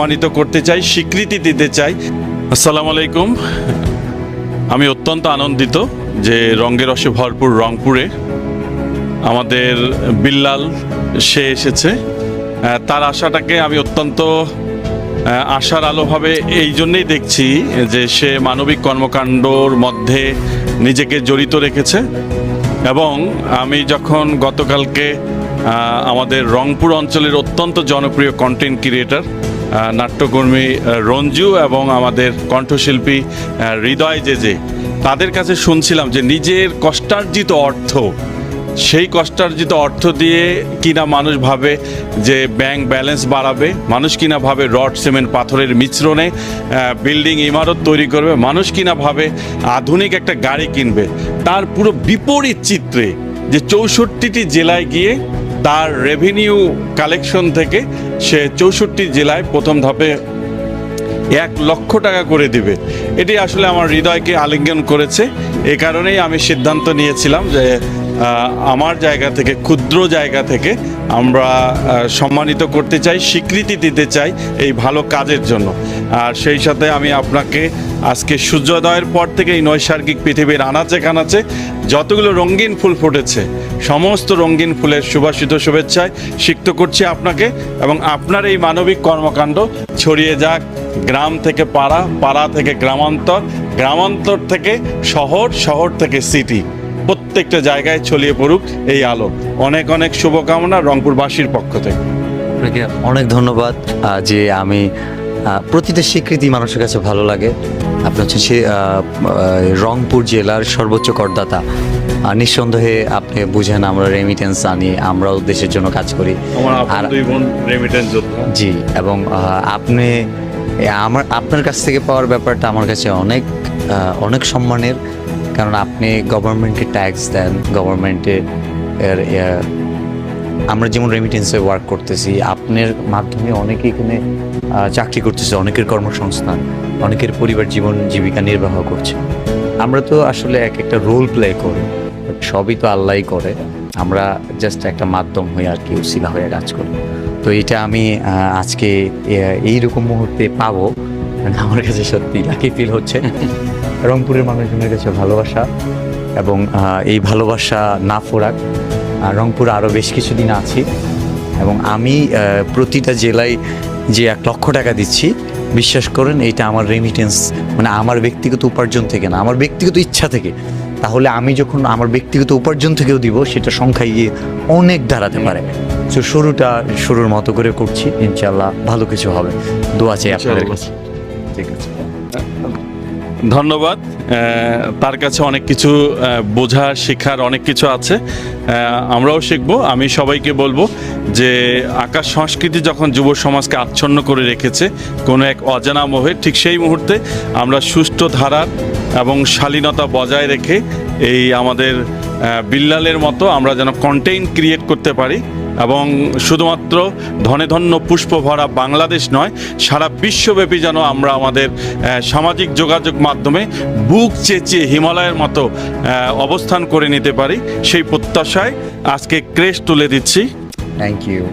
সম্মানিত করতে চাই, স্বীকৃতি দিতে চাই। আসসালামু আলাইকুম। আমি অত্যন্ত আনন্দিত যে রঙের রসে ভরপুর রংপুরে আমাদের বিল্লাল সে এসেছে। তার আশাটাকে আমি অত্যন্ত আশার আলোভাবে এই জন্যেই দেখছি যে সে মানবিক কর্মকাণ্ডর মধ্যে নিজেকে জড়িত রেখেছে। এবং আমি যখন গতকালকে আমাদের রংপুর অঞ্চলের অত্যন্ত জনপ্রিয় কন্টেন্ট ক্রিয়েটর নাট্যকর্মী রঞ্জু এবং আমাদের কণ্ঠশিল্পী হৃদয় যে তাদের কাছে শুনছিলাম যে নিজের কষ্টার্জিত অর্থ, সেই কষ্টার্জিত অর্থ দিয়ে কিনা মানুষ ভাবে যে ব্যাংক ব্যালেন্স বাড়াবে, মানুষ কিনা ভাবে রড সিমেন্ট পাথরের মিশ্রণে বিল্ডিং ইমারত তৈরি করবে, মানুষ কিনা ভাবে আধুনিক একটা গাড়ি কিনবে। তার পুরো বিপরীত চিত্রে যে 64টি জেলায় গিয়ে তার রেভিনিউ কালেকশন থেকে সে 64 জেলায় প্রথম ধাপে 1 লক্ষ টাকা করে দিবে, এটি আসলে আমার হৃদয়কে আলিঙ্গন করেছে। এ কারণেই আমি সিদ্ধান্ত নিয়েছিলাম যে আমার জায়গা থেকে, ক্ষুদ্র জায়গা থেকে আমরা সম্মানিত করতে চাই, স্বীকৃতি দিতে চাই এই ভালো কাজের জন্য। আর সেই সাথে আমি আপনাকে আজকে সূর্যোদয়ের পর থেকে এই নৈসর্গিক পৃথিবীর আনাচে কানাচে যতগুলো রঙিন ফুল ফুটেছে সমস্ত রঙিন ফুলের সুবাসিত শুভেচ্ছায় সিক্ত করছি আপনাকে, এবং আপনার এই মানবিক কর্মকাণ্ড ছড়িয়ে যাক গ্রাম থেকে পাড়া, পাড়া থেকে গ্রামান্তর, গ্রামান্তর থেকে শহর, শহর থেকে সিটি, প্রত্যেকটা জায়গায় ছড়িয়ে পড়ুক এই আলো। অনেক অনেক শুভকামনা রংপুরবাসীর পক্ষ থেকে। আপনাকে অনেক ধন্যবাদ। যে আমি প্রতিটা স্বীকৃতি মানুষের কাছে ভালো লাগে। আপনি হচ্ছেন সে রংপুর জেলার সর্বোচ্চ করদাতা। নিঃসন্দেহে আপনি বুঝেন আমরা রেমিটেন্স আনি, আমরাও দেশের জন্য কাজ করি। আর 2 বোন রেমিটেন্স যোদ্ধা। জি, এবং আপনি আপনার কাছ থেকে পাওয়ার ব্যাপারটা আমার কাছে অনেক অনেক সম্মানের, কারণ আপনি গভর্নমেন্টকে ট্যাক্স দেন, গভর্নমেন্টে আমরা যেমন রেমিটেন্সে ওয়ার্ক করতেছি, আপনার মাধ্যমে অনেকে এখানে চাকরি করতেছে, অনেকের কর্মসংস্থান, অনেকের পরিবার জীবন জীবিকা নির্বাহ করছে। আমরা তো আসলে এক একটা রোল প্লে করি, সবই তো আল্লাহই করে, আমরা জাস্ট একটা মাধ্যম হয়ে আর কি উসিলা হয়ে কাজ করি। তো এটা আমি আজকে এইরকম মুহূর্তে পাবো, আমার কাছে সত্যি লাকি ফিল হচ্ছে। রংপুরের মানুষজনের কাছে ভালোবাসা, এবং এই ভালোবাসা না ফোরাক। রংপুর আরও বেশ কিছুদিন আছি, এবং আমি প্রতিটা জেলায় যে 1 লক্ষ টাকা দিচ্ছি, বিশ্বাস করেন এইটা আমার রেমিটেন্স, মানে আমার ব্যক্তিগত উপার্জন থেকে না, আমার ব্যক্তিগত ইচ্ছা থেকে। তাহলে আমি যখন আমার ব্যক্তিগত উপার্জন থেকেও দিব, সেটা সংখ্যায় গিয়ে অনেক দাঁড়াতে পারে। তো শুরুর মতো করে করছি, ইনশাল্লাহ ভালো কিছু হবে। দোয়া চাই আপনাদের কাছে। ঠিক আছে, ধন্যবাদ। তার কাছে অনেক কিছু বোঝার, শেখার অনেক কিছু আছে, আমরাও শিখবো। আমি সবাইকে বলবো যে আকাশ সংস্কৃতি যখন যুব সমাজকে আচ্ছন্ন করে রেখেছে কোনো এক অজানা মোহে, ঠিক সেই মুহূর্তে আমরা সুষ্ঠু ধারার এবং শালীনতা বজায় রেখে এই আমাদের বিল্লালের মতো আমরা যেন কন্টেন্ট ক্রিয়েট করতে পারি, এবং শুধুমাত্র ধনে ধন্য পুষ্প ভরা বাংলাদেশ নয়, সারা বিশ্বব্যাপী যেন আমরা আমাদের সামাজিক যোগাযোগ মাধ্যমে বুক চেঁচিয়ে হিমালয়ের মতো অবস্থান করে নিতে পারি, সেই প্রত্যাশায় আজকে ক্রেস্ট তুলে দিচ্ছি। Thank you.